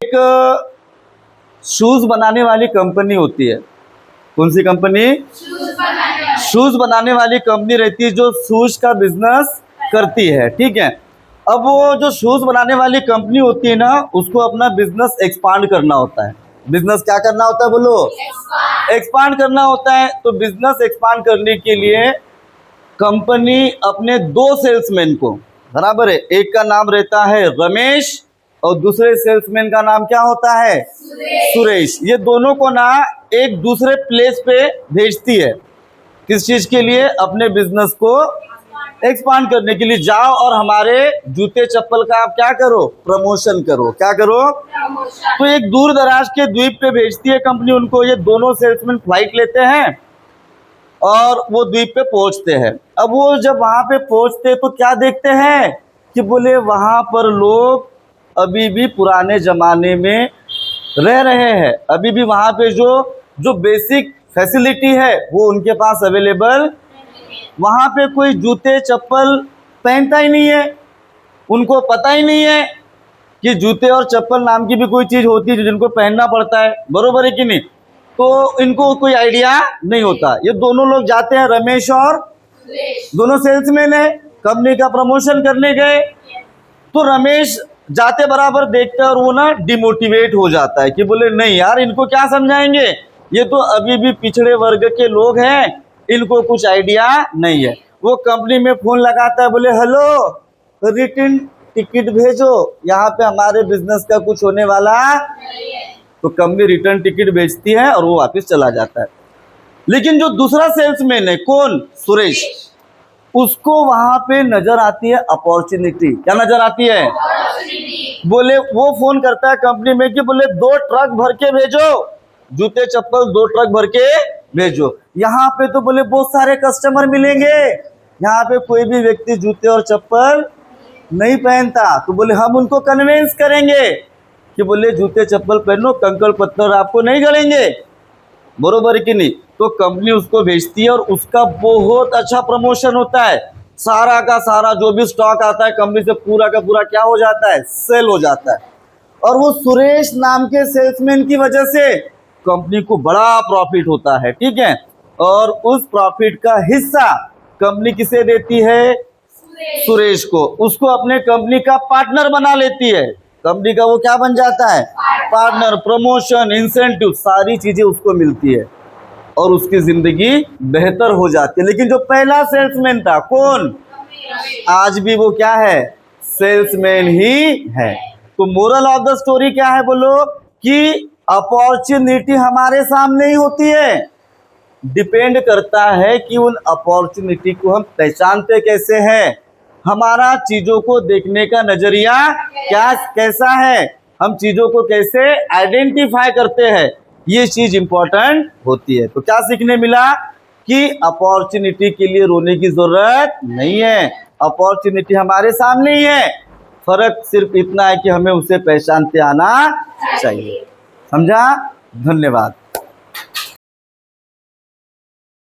एक शूज बनाने वाली कंपनी होती है। कौन सी कंपनी? शूज बनाने वाली कंपनी रहती है जो शूज का बिजनेस करती है। ठीक है, अब वो जो शूज बनाने वाली कंपनी होती है ना, उसको अपना बिजनेस एक्सपांड करना होता है। बिजनेस क्या करना होता है बोलो? एक्सपांड करना होता है। तो बिजनेस एक्सपांड करने के लिए कंपनी अपने दो सेल्समैन को, बराबर है, एक का नाम रहता है रमेश और दूसरे सेल्समैन का नाम क्या होता है? सुरेश। ये दोनों को ना एक दूसरे प्लेस पे भेजती है। किस चीज के लिए? अपने बिजनेस को एक्सपांड करने के लिए। जाओ और हमारे जूते चप्पल का आप क्या करो? प्रमोशन करो। क्या करो? तो एक दूर दराज के द्वीप पे भेजती है कंपनी उनको। ये दोनों सेल्समैन फ्लाइट लेते हैं और वो द्वीप पे पहुंचते हैं। अब वो जब वहां पे पहुंचते तो क्या देखते हैं कि बोले वहां पर लोग अभी भी पुराने जमाने में रह रहे हैं। अभी भी वहां पे जो बेसिक फैसिलिटी है वो उनके पास अवेलेबल। वहां पे कोई जूते चप्पल पहनता ही नहीं है। उनको पता ही नहीं है कि जूते और चप्पल नाम की भी कोई चीज होती है जिनको पहनना पड़ता है। बरोबर है कि नहीं? तो इनको कोई आइडिया नहीं होता। ये दोनों लोग जाते हैं, रमेश और दोनों सेल्समैन है, कंपनी का प्रमोशन करने गए। तो रमेश जाते बराबर देखता है और वो ना डिमोटिवेट हो जाता है कि बोले नहीं यार, इनको क्या समझाएंगे, ये तो अभी भी पिछड़े वर्ग के लोग हैं, इनको कुछ आइडिया नहीं है। वो कंपनी में फोन लगाता है, बोले हेलो, रिटर्न टिकट भेजो, यहाँ पे हमारे बिजनेस का कुछ होने वाला। तो कंपनी रिटर्न टिकट भेजती है और वो वापस चला जाता है। लेकिन जो दूसरा सेल्समैन है, कौन? सुरेश, उसको वहां पे नजर आती है अपॉर्चुनिटी। क्या नजर आती है? बोले वो फोन करता है कंपनी में कि बोले 2 ट्रक भर के भेजो जूते चप्पल, 2 ट्रक भर के भेजो। यहाँ पे तो बोले बहुत सारे कस्टमर मिलेंगे, यहाँ पे कोई भी व्यक्ति जूते और चप्पल नहीं पहनता। तो बोले हम उनको कन्विंस करेंगे कि बोले जूते चप्पल पहनो, कंकड़ पत्थर आपको नहीं गलेंगे। बरोबर है कि नहीं? तो कंपनी उसको भेजती है और उसका बहुत अच्छा प्रमोशन होता है। सारा का सारा जो भी स्टॉक आता है कंपनी से पूरा का पूरा क्या हो जाता है? सेल हो जाता है। और वो सुरेश नाम के सेल्समैन की वजह से कंपनी को बड़ा प्रॉफिट होता है। ठीक है, और उस प्रॉफिट का हिस्सा कंपनी किसे देती है? सुरेश को। उसको अपने कंपनी का पार्टनर बना लेती है। कंपनी का वो क्या बन जाता है? पार्टनर। प्रमोशन, इंसेंटिव, सारी चीजें उसको मिलती है और उसकी जिंदगी बेहतर हो जाती है। लेकिन जो पहला सेल्समैन था, कौन? आज भी वो क्या है? सेल्समैन ही है। तो मोरल ऑफ द स्टोरी क्या है बोलो? कि अपॉर्चुनिटी हमारे सामने ही होती है। डिपेंड करता है कि उन अपॉर्चुनिटी को हम पहचानते कैसे हैं, हमारा चीजों को देखने का नजरिया कैसा है, हम चीजों को कैसे आइडेंटिफाई करते हैं, ये चीज इंपॉर्टेंट होती है। तो क्या सीखने मिला? कि अपॉर्चुनिटी के लिए रोने की जरूरत नहीं है, अपॉर्चुनिटी हमारे सामने ही है। फर्क सिर्फ इतना है कि हमें उसे पहचानते आना चाहिए। समझा? धन्यवाद।